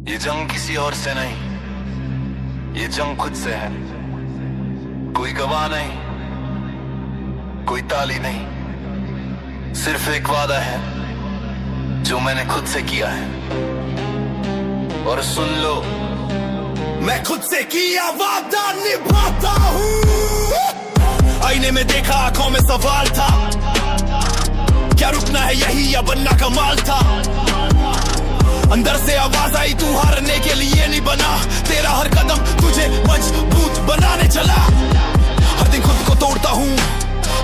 ये जंग किसी और से नहीं, ये जंग खुद से है। कोई गवाह नहीं, कोई ताली नहीं, सिर्फ एक वादा है जो मैंने खुद से किया है। और सुन लो, मैं खुद से किया वादा निभाता हूँ। आईने में देखा, आंखों में सवाल था, क्या रुकना है यही या बनना कमाल था। अंदर से आवाज आई, तू हारने के लिए नहीं बना, तेरा हर कदम तुझे मजबूत बनाने चला। हर दिन खुद को तोड़ता हूँ,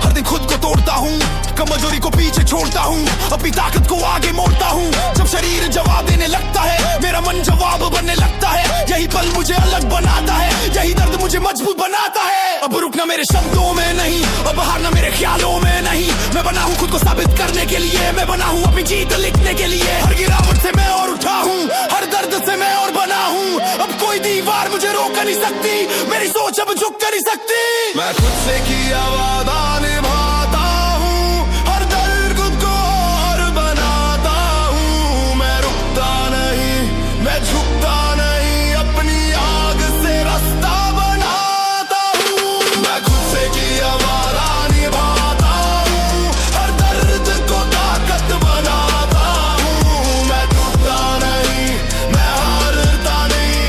हर दिन खुद को तोड़ता हूँ, कमजोरी को पीछे छोड़ता हूँ, अपनी ताकत को आगे मोड़ता हूँ। जब शरीर जवाब देने लगता है, मेरा मन जवाब बनने लगता है। यही पल मुझे अलग बनाता है, यही दर्द मुझे मजबूत बनाता है। अब रुकना मेरे शब्दों में नहीं, अब हारना मेरे ख्यालों में नहीं। मैं बना हूँ खुद को साबित करने के लिए, मैं बना हूँ अपनी जीत लिखने के लिए। हर गिरावट से मैं और उठा हूँ, हर दर्द से मैं और बना हूँ। अब कोई दीवार मुझे रोक नहीं सकती, मेरी सोच अब झुक नहीं सकती। मैं खुद से किया वादा निभाता हूँ, हर दर्द को और बनाता हूँ। मैं रुकता नहीं, मैं झुकता नहीं, अपनी आग से रास्ता बनाता हूँ। मैं खुद से किया वादा निभाता हूँ, हर दर्द को ताकत बनाता हूँ। मैं टूटता नहीं, मैं हारता नहीं,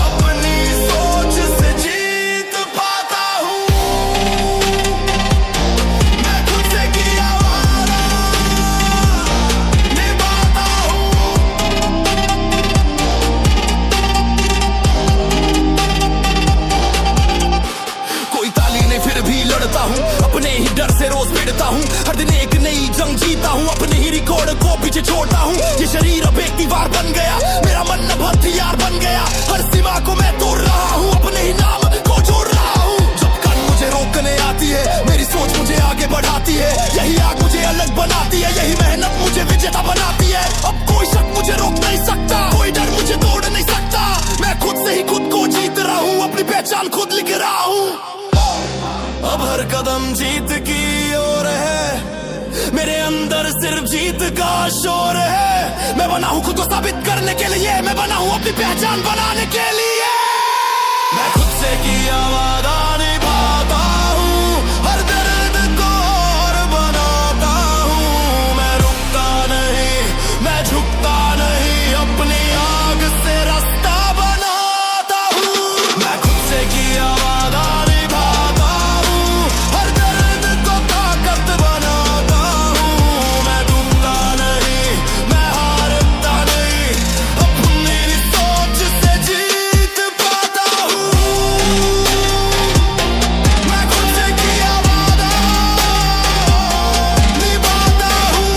अपनी सोच से जीत पाता हूँ। मैं खुद से किया वादा निभाता हूँ। कोई ताली नहीं, फिर भी लड़ता हूँ, अपने ही डर से रोज भिड़ता हूँ। हर दिन एक नई जंग जीता हूँ, अपने ही रिकॉर्ड को पीछे छोड़ता हूँ। ये शरीर अब एक दीवार बन गया, मेरा मन अब हथियार बन गया। हर सीमा को मैं तोड़ रहा हूँ, अपने ही नाम को जोड़ रहा हूँ। जब कल मुझे रोकने आती है, मेरी सोच मुझे आगे बढ़ाती है। यही आग मुझे अलग बनाती है, यही मेहनत मुझे विजेता बनाती है। अब कोई शक मुझे रोक नहीं सकता, कोई डर मुझे तोड़ नहीं सकता। मैं खुद से ही खुद को जीत रहा हूँ, अपनी पहचान खुद लिख रहा हूँ। अब हर कदम जीत की ओर है, मेरे अंदर सिर्फ जीत का शोर है। मैं बना हूँ खुद को साबित करने के लिए, मैं बना हूँ अपनी पहचान बनाने के लिए। मैं खुद से किया वादा निभाता हूँ, हर दर्द को और बनाता हूँ। मैं रुकता नहीं, मैं झुकता नहीं, अपनी आग से रास्ता बनाता हूँ। मैं खुद से किया वादा निभाता हूँ, हर दर्द को ताकत बनाता हूँ। मैं डूबता नहीं, मैं हारता नहीं, अपनी सोच से जीत पाता हूँ। मैं खुद से किया वादा निभाता हूँ।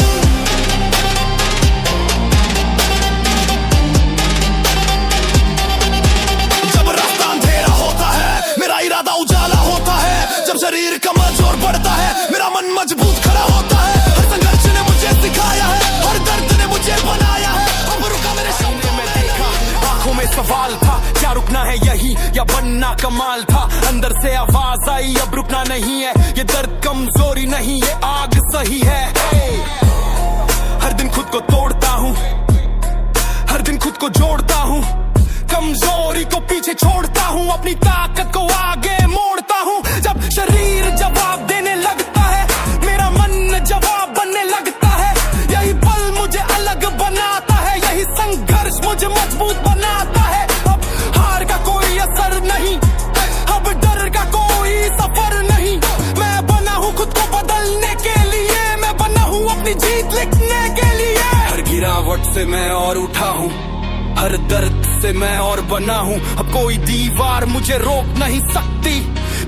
जब रास्ता अंधेरा होता है, मेरा इरादा उजाला होता है। जब शरीर कमजोर पड़ता है, मेरा मन मजबूत खड़ा होता है। हर संघर्ष ने मुझे सिखाया है, हर दर्द ने मुझे बनाया है। अब रुका मेरे शब्दों में देखा, आंखों में सवाल था, क्या रुकना है यही या बनना कमाल था। अंदर से आवाज आई, अब रुकना नहीं है, ये दर्द कमजोरी नहीं, ये आग सही है। हर दिन खुद को तोड़ता हूँ, हर दिन खुद को जोड़ता हूँ, कमजोरी को पीछे छोड़ता हूँ, अपनी ताकत को आगे मोड़ता हूँ। जब शरीर जवाब देने लगता है, मेरा मन जवाब बनने लगता है। यही पल मुझे अलग बनाता है, यही संघर्ष मुझे मजबूत बनाता है। अब हार का कोई असर नहीं, अब डर का कोई सफर नहीं। मैं बना हूँ खुद को बदलने के लिए, मैं बना हूँ अपनी जीत लिखने के लिए। हर गिरावट से मैं और उठा हूँ, हर दर्द से मैं और बना हूँ। अब कोई दीवार मुझे रोक नहीं सकती,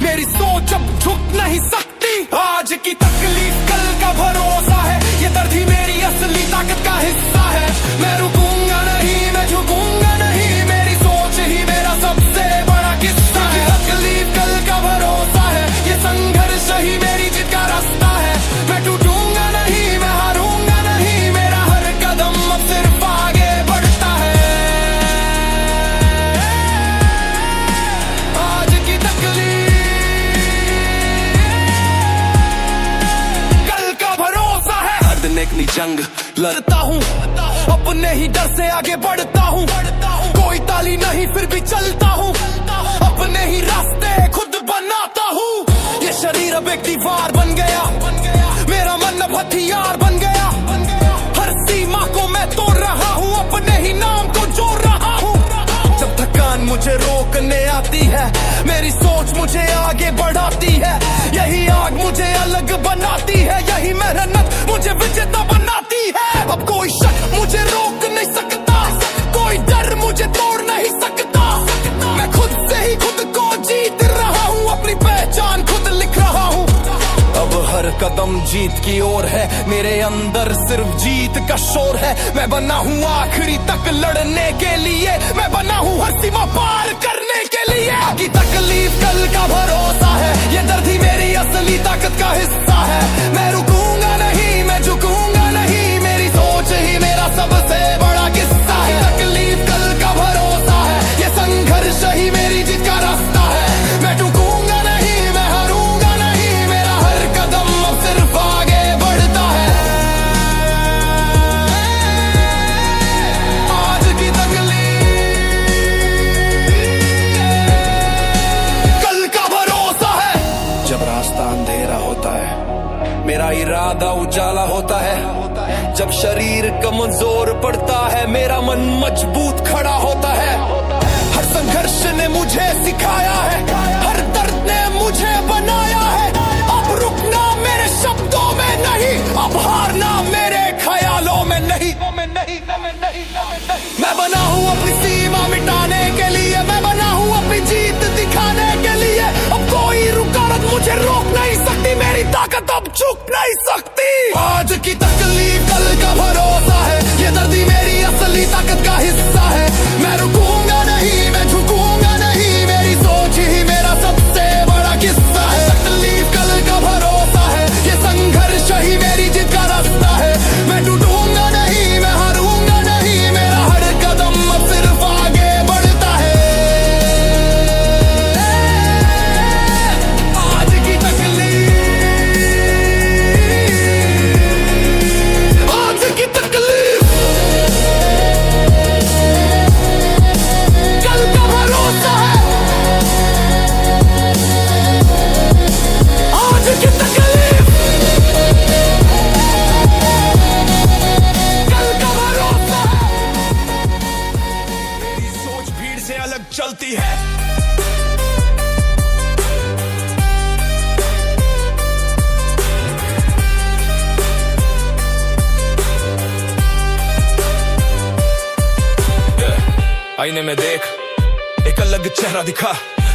मेरी सोच अब झुक नहीं सकती। आज की तकलीफ कल का भरोसा है, ये दर्द ही मेरी असली ताकत का हिस्सा है। मैं रुकूंगा नहीं, मैं झुकूंगा नहीं, मेरी सोच ही मेरा सबसे बड़ा किस्सा है। तकलीफ कल का भरोसा है, ये संघर्ष ही मेरी जीत का रास्ता है। मैं टूटूंगा नहीं, मैं हारूंगा नहीं, मेरा हर कदम अब सिर्फ आगे बढ़ता है। आज की तकलीफ कल का भरोसा है। हर दिन एक नई जंग लड़ता हूँ, अपने ही डर से आगे बढ़ता हूँ। ताली नहीं फिर भी चलता हूँ, अपने ही रास्ते खुद बनाता हूँ। ये शरीर अब एक दीवार बन गया, मेरा मन अब हथियार बन गया। हर सीमा को मैं तोड़ रहा हूँ, अपने ही नाम को जोड़ रहा हूँ। जब थकान मुझे रोकने आती है, मेरी सोच मुझे आगे बढ़ाती है। यही आग मुझे अलग बनाती है, यही मेहनत मुझे विजेता बनाती है। अब कोई शक मुझे रोक नहीं सकता, कोई डर मुझे तोड़ नहीं सकता। मैं खुद से ही खुद को जीत रहा हूँ, अपनी पहचान खुद लिख रहा हूँ। अब हर कदम जीत की ओर है, मेरे अंदर सिर्फ जीत का शोर है। मैं बना हूँ आखिरी तक लड़ने के लिए, मैं बना हूँ हर सीमा पार करने के लिए। की तकलीफ कल का भरोसा है, ये दर्द ही मेरी असली ताकत का हिस्सा है। मैं रुकूंगा नहीं, मैं झुकूंगा नहीं, मेरी सोच ही मेरा सबसे बड़ा किस्सा है। तकलीफ कल का भरोसा है, ये संघर्ष ही मेरी जीत का रास्ता है। मैं झुकूंगा नहीं, मैं हारूंगा नहीं, मेरा हर कदम अब सिर्फ आगे बढ़ता है। आज की तकलीफ कल का भरोसा है। जब रास्ता अंधेरा होता है, मेरा इरादा उजाला होता है। जब शरीर कमजोर पड़ता है, मेरा मन मजबूत खड़ा होता है। हर संघर्ष ने मुझे सिखाया है, हर दर्द ने मुझे बनाया है। अब रुकना मेरे शब्दों में नहीं, अब हारना मेरे ख्यालों में नहीं। मैं बना हूँ अपनी सीमा मिटाने के लिए, मैं बना हूँ अपनी जीत दिखाने के लिए। अब कोई रुकावट मुझे रोक नहीं सकती, मेरी ताकत अब झुक नहीं सकती। आज की तकलीफ कल का भरोसा है, ये दर्द ही मेरी असली ताकत का हिस्सा है। मैं रुकूंगा नहीं, मैं झुकूंगा नहीं, मेरी सोच ही मेरा सबसे बड़ा किस्सा है। तकलीफ कल का भरोसा है, ये संघर्ष ही मेरी जीत का रास्ता है। मैं टूटूंगा नहीं, मैं हारूंगा नहीं, मेरा हर कदम अब सिर्फ आगे बढ़ता है। आज की तकलीफ, आज की तकलीफ कल का भरोसा है। आज की तकलीफ कल का भरोसा है। मेरी सोच भीड़ से अलग चलती है। आईने में देख, एक अलग चेहरा दिखा,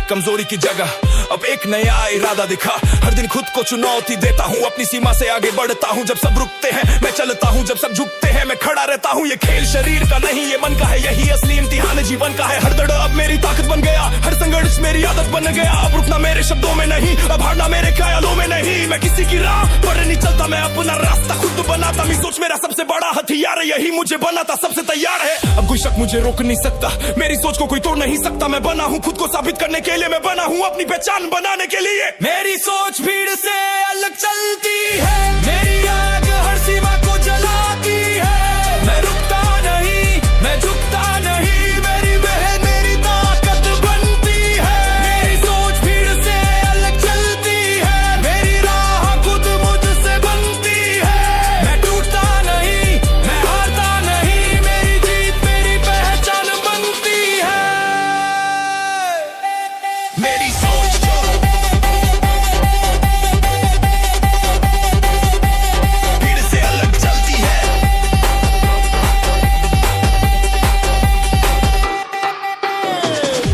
कमजोरी की जगह अब एक नया इरादा दिखा। हर दिन खुद को चुनौती देता हूँ, अपनी सीमा से आगे बढ़ता हूँ। जब सब रुकते हैं मैं चलता हूँ, जब सब झुकते हैं मैं खड़ा रहता हूँ। ये खेल शरीर का नहीं, ये मन का है, यही असली इम्तिहान जीवन का है। हर दर्द अब मेरी ताकत बन गया, हर संघर्ष मेरी आदत बन गया। अब रुकना मेरे शब्दों में नहीं, अब हारना मेरे ख्यालों में नहीं। मैं किसी की राह पर नहीं चलता, मैं अपना रास्ता खुद बनाता। मेरी सोच मेरा सबसे बड़ा हथियार है, यही मुझे बनाता सबसे तैयार है। अब कोई शक मुझे रोक नहीं सकता, मेरी सोच को कोई तोड़ नहीं सकता। मैं बना हूँ खुद को साबित करने के लिए, मैं बना हूँ अपनी पहचान बनाने के लिए। मेरी सोच भीड़ से अलग चलती है, मेरी आग हर सीमा को जलाती है। मैं रुकता नहीं, मैं झुकता नहीं, मेरी बहन मेरी ताकत बनती है। मेरी सोच भीड़ से अलग चलती है, मेरी राह खुद मुझसे बनती है। मैं टूटता नहीं, मैं हारता नहीं, मेरी जीत मेरी पहचान बनती है। मेरी सोच भीड़ से अलग चलती है।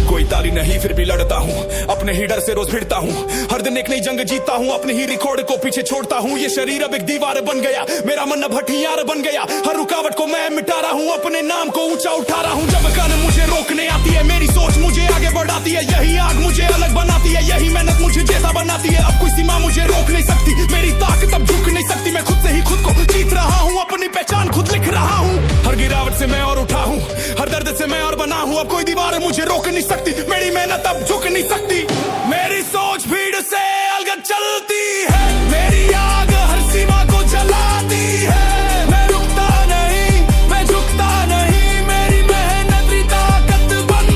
कोई ताली नहीं फिर भी लड़ता हूँ, अपने ही डर से रोज भिड़ता हूँ। हर दिन एक नई जंग जीतता हूँ, अपने ही रिकॉर्ड को पीछे छोड़ता हूँ। ये शरीर अब एक दीवार बन गया, मेरा मन अब हथियार बन गया। हर रुकावट को मैं मिटा रहा हूँ, अपने नाम को ऊंचा उठा रहा हूँ। जब कान मुझे रोकने आती है, मेरी सोच मुझे आगे बढ़ाती है। यही आग मुझे अलग बनाती है, यही मेहनत मुझे जैसा बनाती है। अब कोई सीमा मुझे रोक नहीं सकती, मेरी ताकत अब झुक नहीं सकती। मैं खुद से ही खुद को जीत रहा हूँ, अपनी पहचान खुद लिख रहा हूँ। हर गिरावट से मैं और उठा हूँ, हर दर्द से मैं और बना हूँ। अब कोई दीवार मुझे रोक नहीं सकती, मेरी मेहनत अब झुक नहीं सकती। मेरी सोच भीड़ से अलग चलती है, मेरी आग हर सीमा को जलाती है। मैं रुकता नहीं, मैं झुकता नहीं, मेरी मेहनत की ताकत बन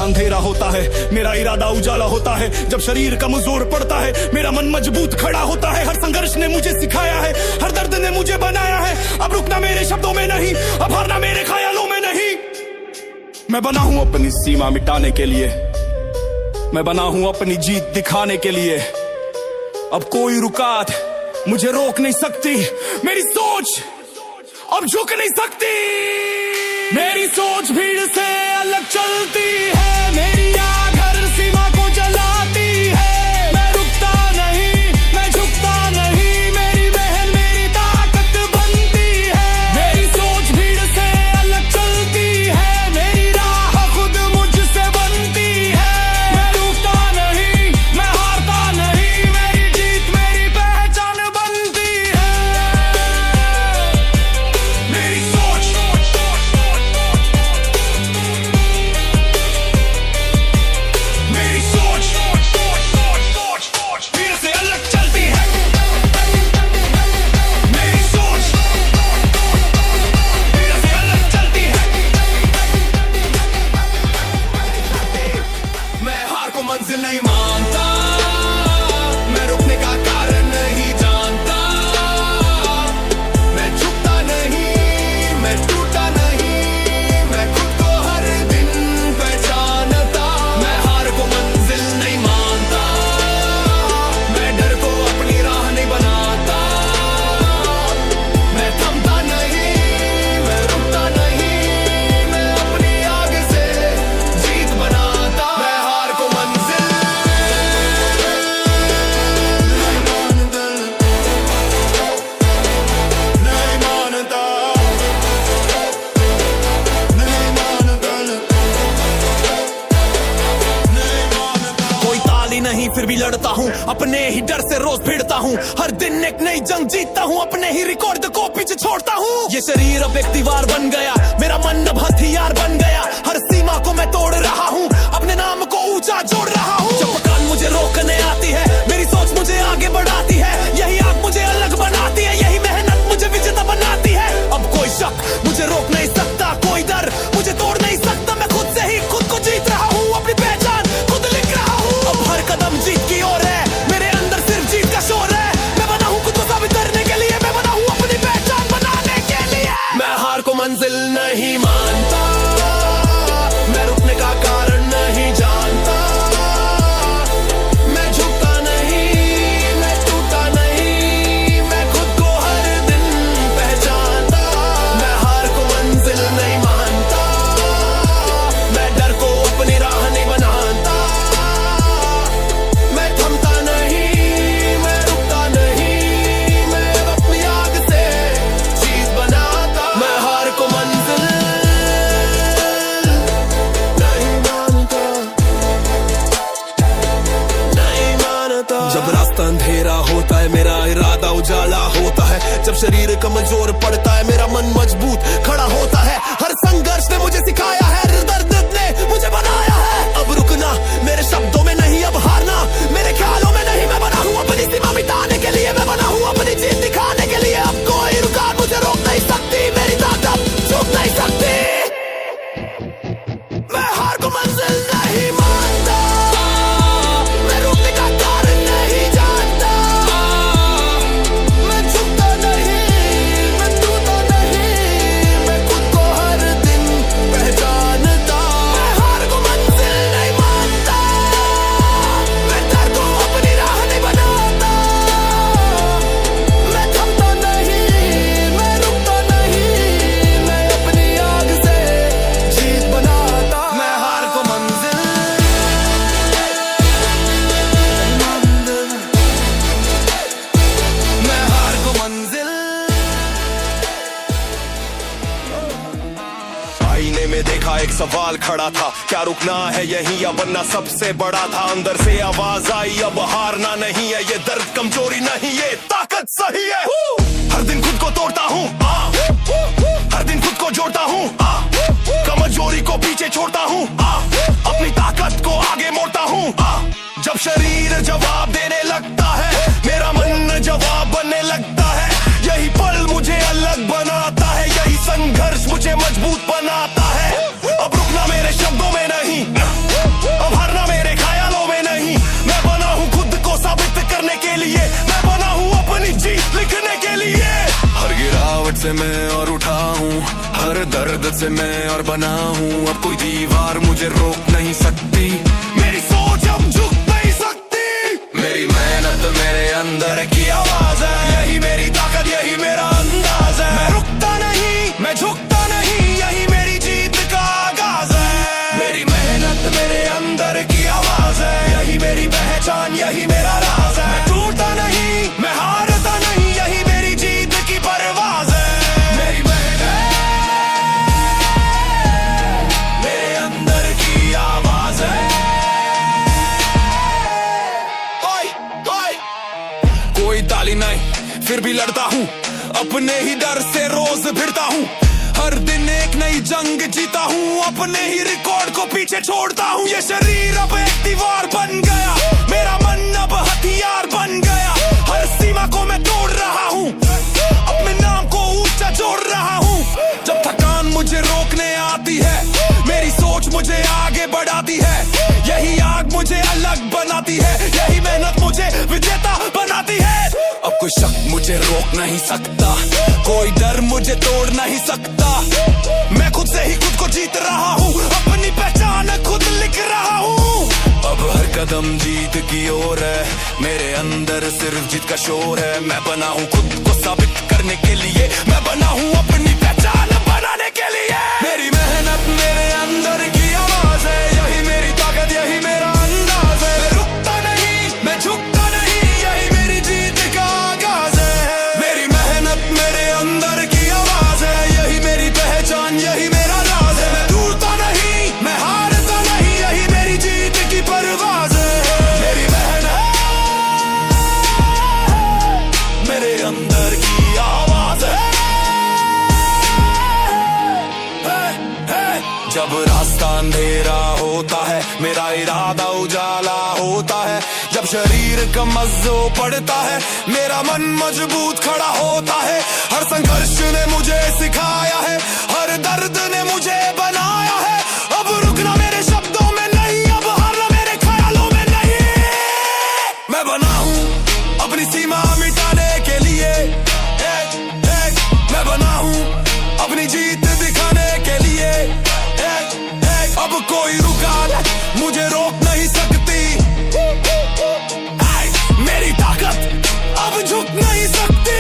अंधेरा होता है, मेरा इरादा उजाला होता है। जब शरीर कमजोर पड़ता है, मेरा मन मजबूत खड़ा होता है। हर संघर्ष ने मुझे सिखाया है, हर दर्द ने मुझे बनाया है। अब रुकना मेरे शब्दों में नहीं, अब हारना मेरे ख्यालों में नहीं। मैं बना हूं अपनी सीमा मिटाने के लिए, मैं बना हूं अपनी जीत दिखाने के लिए। अब कोई रुकावट मुझे रोक नहीं सकती, मेरी सोच अब झुक नहीं सकती। मेरी सोच भीड़ से अलग चलती है, मेरी आग हर सीमा को जलाती है। मैं रुकता नहीं, मैं झुकता नहीं, मेरी बहन मेरी ताकत बनती है। मेरी सोच भीड़ से अलग चलती है, मेरी राह खुद मुझसे बनती है। मैं रुकता नहीं, मैं हारता नहीं, मेरी जीत मेरी पहचान बनती है। मेरी सोच भीड़ से अलग चलती है। मेरी सोच भीड़ से अलग चलती है। मैं हार को मंजिल नहीं मानता, मैं रुकने का कारण नहीं जानता। मैं झुकता नहीं, मैं टूटा नहीं, मैं खुद को हर दिन पहचानता। मैं हार को मंजिल नहीं मानता, मैं डर को अपनी राह नहीं बनाता। मैं थमता नहीं, मैं रुकता नहीं, मैं अपनी आग से जीत बनाता। मैं हार को मंजिल नहीं मानता, नहीं मानता, नहीं मानता, नहीं मानता। कोई ताली नहीं फिर भी लड़ता हूँ, अपने ही डर से रोज भिड़ता हूँ। हर दिन एक नई जंग जीतता हूँ, अपने ही रिकॉर्ड को पीछे छोड़ता हूँ। ये शरीर अब एक दीवार बन गया, मेरा मन अब हथियार बन गया। हर सीमा को मैं तोड़ रहा हूँ, अपने नाम को ऊंचा जोड़ रहा हूँ। जब पकान मुझे रोकने आती है, मेरी सोच मुझे आगे बढ़ाती है। यही आग मुझे अलग बनाती है, यही मेहनत मुझे विजेता बनाती है। अब कोई शक मुझे रोक नहीं सकता, कोई डर मुझे तोड़ नहीं सकता। मैं खुद से ही खुद को जीत रहा हूँ, अपनी पहचान खुद लिख रहा हूँ। अब हर कदम जीत की ओर है, मेरे अंदर सिर्फ जीत का शोर है। मैं बना हूँ खुद को साबित करने के लिए, मैं बना हूँ अपनी पहचान बनाने के लिए। मैं हार को मंजिल नहीं मानता, मैं रुकने का कारण नहीं जानता। मैं झुकता नहीं, मैं टूटा नहीं, मैं खुद को हर दिन पहचानता। मैं हार को मंजिल नहीं मानता, मैं डर को अपनी राह नहीं बनाता। मैं थमता नहीं, मैं रुकता नहीं, मैं अपनी आग से चीज बनाता। मैं हार को मंजिल नहीं मानता, नहीं मानता। जब रास्ता अंधेरा होता है, मेरा इरादा उजाला होता है। जब शरीर कमजोर पड़ता है, मेरा मन मजबूत खड़ा होता है। हर संघर्ष ने मुझे सिखाया है, हर दर्द ने मुझे बनाया है। अब रुकना मेरे शब्दों में नहीं, अब हारना मेरे ख्यालों में नहीं। मैं बना हूँ अपनी सीमा मिटाने के लिए, मैं बना हूँ अपनी जीत दिखाने के लिए। अब कोई रुकावट मुझे रोक नहीं सकती, मेरी ताकत झुक नहीं सकती। मैं हार को मंजिल नहीं मानता, मैं रुकने का कारण नहीं जानता। मैं झुकता नहीं, मैं टूटा नहीं, मैं खुद को हर दिन पहचानता। मैं हार को मंजिल नहीं मानता, मैं डर को अपनी राह नहीं बनाता। मैं थमता नहीं, मैं रुकता नहीं, मैं अपनी आग से जीत बनाता। मैं हार को मंजिल मैं हार को मंजिल। आईने में देखा एक सवाल खड़ा था, क्या रुकना है यही या बनना सबसे बड़ा था। अंदर से आवाज आई, अब हारना नहीं है, ये दर्द कमजोरी नहीं, ये ताकत सही है। हर दिन खुद को तोड़ता हूँ, हर दिन खुद को जोड़ता हूँ, कमजोरी को पीछे छोड़ता हूँ, अपनी ताकत को आगे मोड़ता हूँ। जब शरीर जवाब देने लगता है, मेरा मन जवाब बनने लगता है। यही पल मुझे अलग बनाता है, यही संघर्ष मुझे मजबूत बनाता है। अब रुकना मेरे शब्दों में नहीं, से मैं और बना हूँ, अब कोई दीवार मुझे रोक नहीं सकती, मेरी सोच अब झुक नहीं सकती। मेरी मेहनत मेरे अंदर की आवाज है, यही मेरी ताकत यही मेरा अंदाज है। मैं रुकता नहीं मैं झुकता नहीं, यही मेरी जीत का आगाज है। मेरी मेहनत मेरे अंदर की आवाज है, यही मेरी पहचान यही मेरा राज है। मैं टूटता नहीं मैं हारता नहीं, यही मेरी जीत की परवाज है। मेरी मेहनत मेरे अंदर की आवाज है। कोई ताली नहीं फिर भी लड़ता हूँ, अपने ही डर से रोज भिड़ता हूँ, हर दिन एक नई जंग जीता हूँ, अपने ही रिकॉर्ड को पीछे छोड़ता हूँ। ये शरीर अब एक दीवार बन गया, मेरा मन अब हथियार बन गया, हर सीमा को मैं तोड़ रहा हूँ, अपने नाम को ऊंचा जोड़ रहा हूँ। जब थकान मुझे रोकने आती है, मेरी सोच मुझे आगे बढ़ाती है, यही आग मुझे अलग बनाती है, यही मेहनत मुझे विजेता बनाती है। अब कोई शक मुझे रोक नहीं सकता, कोई डर मुझे तोड़ नहीं सकता, मैं खुद से ही खुद को जीत रहा हूँ, अपनी पहचान खुद लिख रहा हूँ। अब हर कदम जीत की ओर है, मेरे अंदर सिर्फ जीत का शोर है। मैं बना हूँ खुद को साबित करने के लिए, मैं बना हूँ अपनी पहचान बनाने के लिए। मेरी मेहनत मेरे अंदर की आवाज है, यही मेरी ताकत यही मेरा अंदाज है। मैं रुकता नहीं मैं झुकता नहीं, यही मेरी जीत का आगाज है। मेरी मेहनत मेरे अंदर की आवाज है, यही मेरी पहचान यही मेरा राज है। मैं टूटता नहीं मैं हारता नहीं, यही मेरी जीत की परवाज है। मेरी मेहनत मेरे अंदर की आवाज है। जब रास्ता अंधेरा होता है, मेरा इरादा उजाला होता है, जब शरीर का मज़ो पड़ता है, मेरा मन मजबूत खड़ा होता है। हर संघर्ष ने मुझे सिखाया है, हर दर्द ने मुझे बनाया है। अब रुकना मेरे शब्दों में नहीं, अब हारना मेरे ख्यालों में नहीं। मैं बना हूँ अपनी सीमा मिटाने के लिए, मैं बना हूँ अपनी जीत दिखाने के लिए। अब कोई रुकावट मुझे रोक नहीं सकती, मेरी ताकत अब झुक नहीं सकती।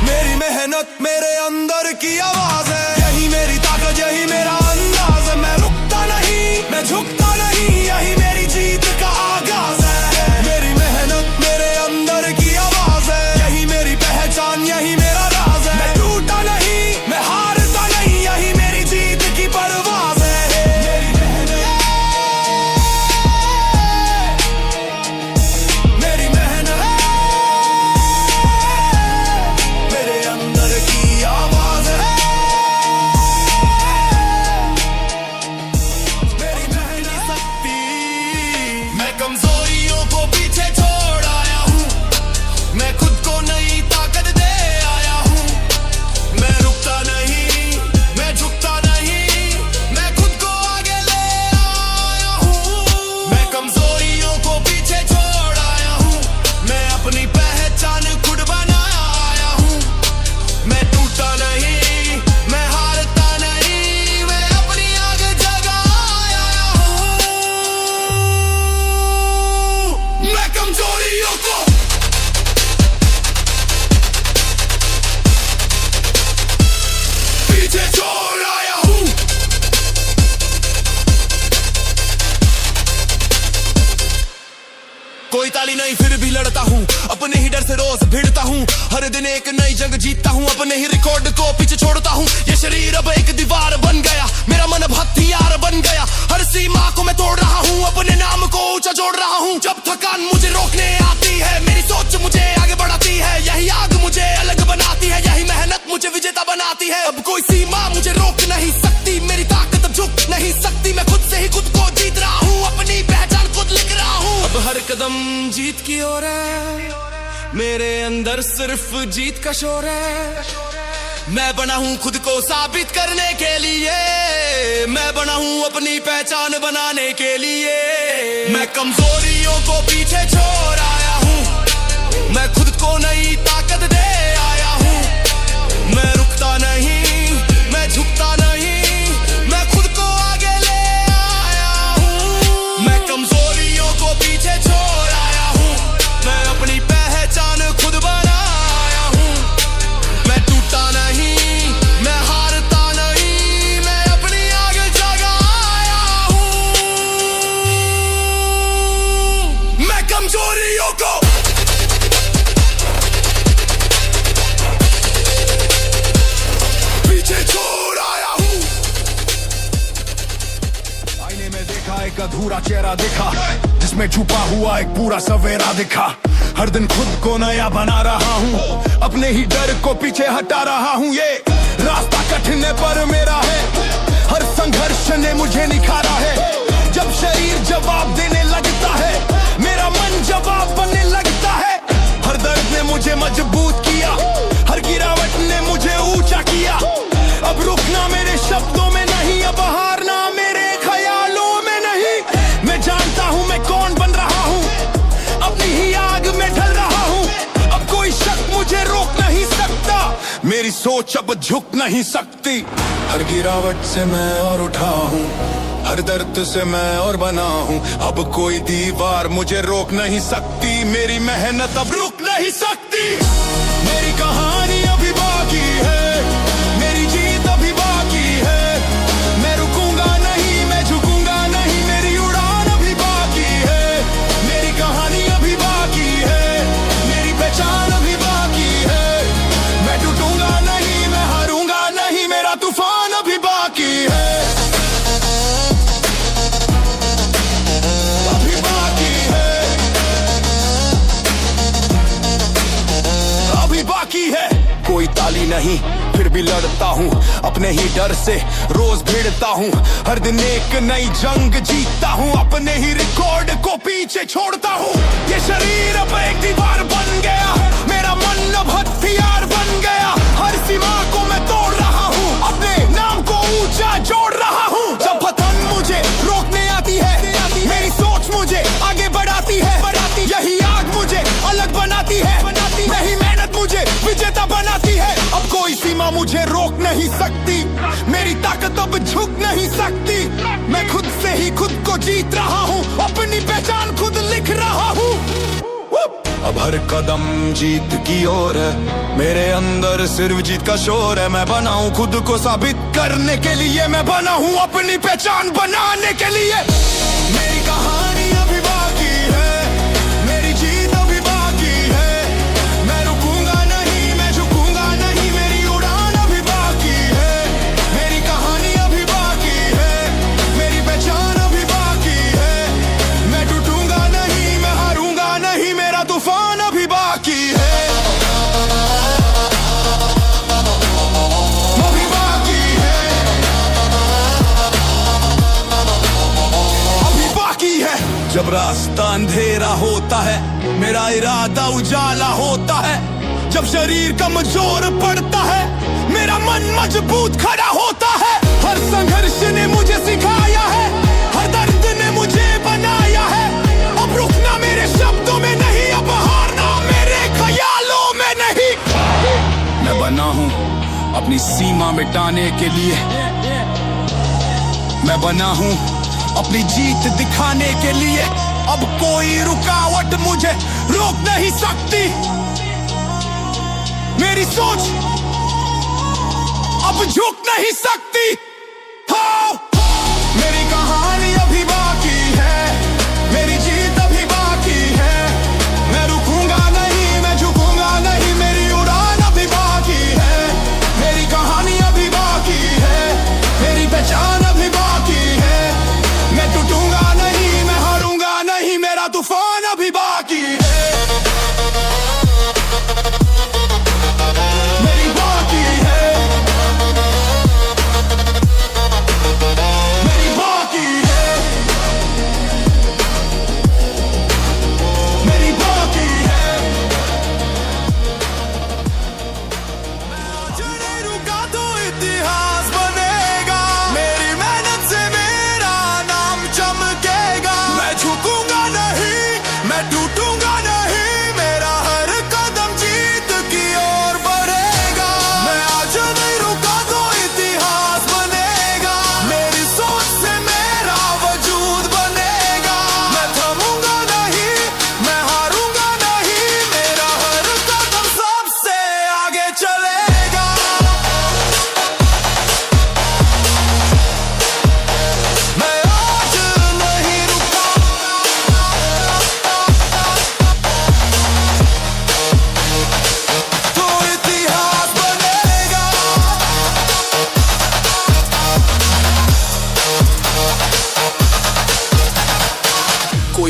मेरी मेहनत मेरे अंदर की आवाज है, यही मेरी ताकत यही मेरा अंदाज है। मैं रुकता नहीं मैं झुकता नहीं, यही मेरी जीत का आगाज है। मेरी मेहनत मेरे अंदर की आवाज है, यही मेरी पहचान यही मेरा राज है। मैं टूटा नहीं मैं हारता नहीं, यही मेरी जीत की परवाज है। मेरी मेहनत मेरी मेहनत मेरे अंदर की आवाज है। मेरी मेहनत शक्ति, मैं कमजोरियों को पीछे छोड़ आया हूँ, मैं खुद को नई ताकत दे आया हूँ। मैं रुकता नहीं मैं झुकता नहीं, मैं खुद को आगे ले आया हूँ। मैं कमजोरियों को पीछे छोड़ आया हूँ, मैं अपनी पहचान खुद बना आया हूँ। मैं टूटा नहीं मैं हारता नहीं, मैं अपनी आग जगा आया हूँ। मैं कमजोरियों को पीछे छोड़ आया हूँ। कोई ताली नहीं फिर भी लड़ता हूँ, अपने ही डर से रोज भिड़ता हूँ, हर दिन एक नई जंग जीतता हूँ, अपने ही रिकॉर्ड को पीछे छोड़ता हूँ। ये शरीर अब एक दीवार बन गया, मेरा मन अब हथियार बन गया, हर सीमा को मैं तोड़ रहा हूँ, अपने नाम को ऊंचा जोड़ रहा हूँ। जब थकान मुझे रोकने आती है, मेरी सोच मुझे आगे बढ़ाती है, यही आग मुझे अलग बनाती है, यही मेहनत मुझे विजेता बनाती है। अब कोई सीमा मुझे रोक नहीं सकती, मेरी ताकत अब झुक नहीं सकती, मैं खुद से ही खुद को जीत रहा हूँ, अपनी पहचान खुद लिख रहा हूँ। अब हर कदम जीत की ओर है, मेरे अंदर सिर्फ जीत का शोर है। मैं बना हूँ खुद को साबित करने के लिए, मैं बना हूँ अपनी पहचान बनाने के लिए। मैं कमजोरियों को पीछे छोड़ आया हूँ, मैं खुद को नई ताकत दे आया हूँ। मैं रुकता नहीं एक अधूरा चेहरा दिखा, जिसमें छुपा हुआ एक पूरा सवेरा दिखा। हर दिन खुद को नया बना रहा हूँ, अपने ही डर को पीछे हटा रहा हूँ। ये रास्ता कठिन है पर मेरा है, हर संघर्ष ने मुझे निखारा है। जब शरीर जवाब देने लगता है, मेरा मन जवाब बनने लगता है। हर दर्द ने मुझे मजबूत किया, हर गिरावट ने मुझे ऊंचा किया। अब रुकना मेरे शब्दों में नहीं, अब हारना मेरे ख्यालों में नहीं। मैं जानता हूँ मैं कौन बन रहा हूँ, अपनी ही आग में ढल रहा हूँ। अब कोई शक मुझे रोक नहीं सकता, मेरी सोच अब झुक नहीं सकती। हर गिरावट से मैं और उठा हूँ, हर दर्द से मैं और बना हूँ। अब कोई दीवार मुझे रोक नहीं सकती, मेरी मेहनत अब रुक नहीं सकती। मेरी कहानी अभी बाकी है, मेरी जीत अभी बाकी है। मैं रुकूंगा नहीं, मैं झुकूंगा नहीं, मेरी उड़ान अभी बाकी है। मेरी कहानी अभी बाकी है, मेरी पहचान अभी बाकी है। मैं टूटूंगा नहीं, मैं हारूंगा नहीं, मेरा तूफान अभी बाकी है। है कोई ताली नहीं, फिर भी लड़ता हूँ अपने ही डर से, रोज भिड़ता हूँ। हर दिन एक नई जंग जीतता हूँ, अपने ही रिकॉर्ड को पीछे छोड़ता हूँ। ये शरीर अब एक दीवार बन गया, मेरा मन अब हथियार बन गया। हर सीमा को मैं तोड़ रहा हूँ, अपने नाम को ऊंचा जोड़ रहा हूँ। जब पतन मुझे रोकने आती है, मेरी सोच मुझे आगे बढ़ाती है। यही आग मुझे अलग बनाती है, यही मेहनत मुझे विजेता बनाती है। अब कोई सीमा मुझे रोक नहीं सकती, मेरी ताकत अब झुक नहीं सकती। मैं खुद से ही खुद को जीत रहा हूँ, अपनी पहचान खुद लिख रहा हूँ। अब हर कदम जीत की ओर है, मेरे अंदर सिर्फ जीत का शोर है। मैं बना हूँ खुद को साबित करने के लिए, मैं बना हूँ अपनी पहचान बनाने के लिए। मेरी कहानी अभी बाकी है, मेरी जीत अभी बाकी है। मैं रुकूंगा नहीं, मैं झुकूंगा नहीं, मेरी उड़ान अभी बाकी है। मेरी कहानी अभी बाकी है, मेरी पहचान अभी बाकी है। मैं टूटूंगा नहीं, मैं हारूंगा नहीं, मेरा तूफान अभी बाकी है। अभी बाकी है, अभी बाकी है। जब रास्ता अंधेरा होता है, मेरा इरादा उजाला होता है। जब शरीर कमजोर पड़ता है, मेरा मन मजबूत खड़ा होता है। हर संघर्ष ने मुझे सिखाया है, हर दर्द ने मुझे बनाया है। अब रुकना मेरे शब्दों में नहीं, अब हारना मेरे ख्यालों में नहीं। मैं बना हूँ अपनी सीमा मिटाने के लिए, मैं बना हूँ अपनी जीत दिखाने के लिए। अब कोई रुकावट मुझे रोक नहीं सकती, मेरी सोच अब झुक नहीं सकती। हाँ, मेरी कहानी अभी बाकी है, मेरी जीत अभी बाकी है। मैं रुकूंगा नहीं, मैं झुकूंगा नहीं, मेरी उड़ान अभी बाकी है। मेरी कहानी अभी बाकी है, मेरी पहचान अभी बाकी है। मैं टूटूंगा नहीं, मैं हारूंगा नहीं, मेरा तूफान अभी बाकी है। मेरी बाकी है,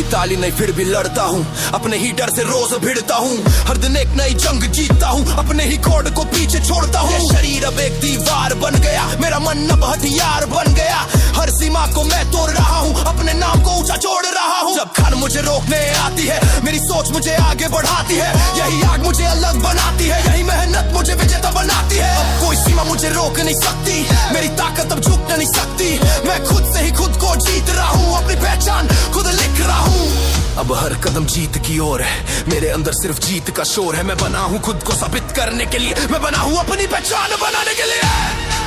ताली नहीं फिर भी लड़ता हूँ, अपने ही डर से रोज भिड़ता हूँ, हर दिन एक नई जंग जीतता हूँ, अपने ही कोड को पीछे छोड़ता हूँ। शरीर अब एक दीवार बन गया, मेरा मन अब हथियार बन गया, हर सीमा को मैं तोड़ रहा हूँ, अपने नाम को ऊंचा छोड़ रहा हूँ। जब खान मुझे रोकने आती है, मेरी सोच मुझे आगे बढ़ाती है, यही आग मुझे अलग बनाती है, यही मेहनत मुझे विजेता बनाती है। अब कोई सीमा मुझे रोक नहीं सकती, मेरी ताकत अब झुक नहीं सकती, मैं खुद से ही खुद को जीत रहा हूँ, अपनी पहचान खुद लिख रहा हूँ। अब हर कदम जीत की ओर है, मेरे अंदर सिर्फ जीत का शोर है, मैं बना हूँ खुद को साबित करने के लिए, मैं बना हूँ अपनी पहचान बनाने के लिए।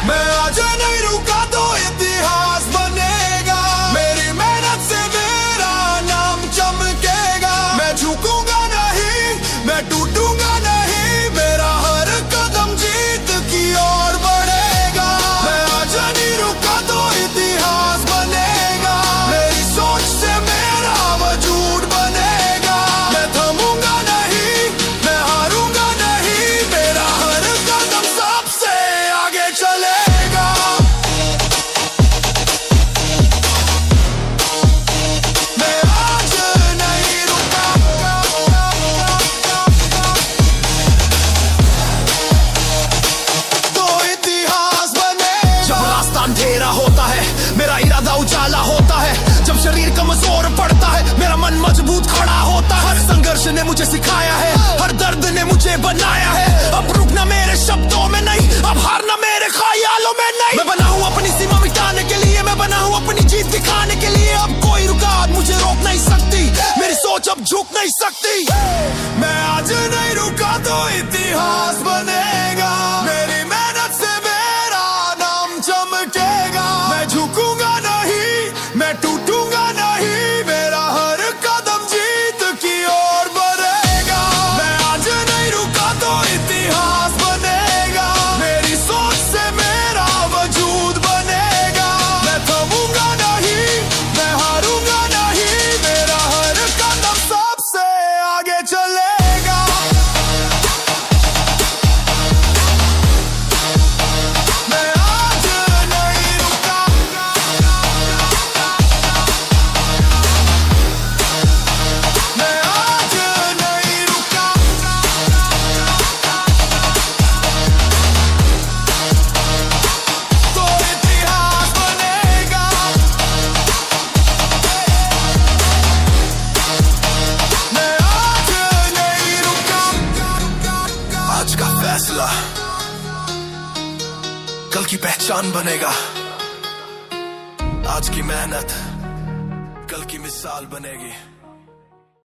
मैं आज नहीं रुका तो इतिहास बनेगा, मेरी मेहनत से मेरा नाम चमकेगा, मैं झुकूंगा नहीं, मैं टूटूंगा नहीं, मेरा हर कदम जीत की ओर बढ़ेगा। मैं आज नहीं रुका तो इतिहास बनेगा, मेरी सोच से मेरा वजूद बनेगा, मैं थमूंगा नहीं, मैं हारूंगा नहीं, मेरा हर कदम सबसे आगे चलेगा। मैं आज नहीं रुका तो इतिहास बने। जब रास्ता अंधेरा होता है, मेरा इरादा उजाला होता है, जब शरीर कमजोर पड़ता है, मेरा मन मजबूत खड़ा होता है। हर संघर्ष ने मुझे सिखाया है, हर दर्द ने मुझे बनाया है, अब रुकना मेरे शब्दों में नहीं, अब हारना मेरे ख्यालों में नहीं। मैं बना हूँ अपनी सीमा मिटाने के लिए, मैं बना हूँ अपनी जीत दिखाने के लिए, अब कोई रुकावट मुझे रोक नहीं सकती, मेरी सोच अब झुक नहीं सकती। मैं आज नहीं रुका तो इतिहास बनेगा, मेरी मेहनत से मेरा नाम चमकेगा, मैं झुकूंगा नहीं, मैं टूटूंगा नहीं, मेरा हर कदम जीत की ओर बढ़ेगा। मैं आज नहीं रुका तो इतिहास बनेगा, मेरी सोच से मेरा वजूद बनेगा, मैं थमूंगा नहीं, मैं हारूंगा नहीं, मेरा हर कदम सबसे आगे चलेगा। मैं आज नहीं रुका मैं आज नहीं रुका तो इतिहास बनेगा। मैं आज नहीं रुका। आज का फैसला कल की पहचान बनेगा, आज की मेहनत कल की मिसाल बनेगी।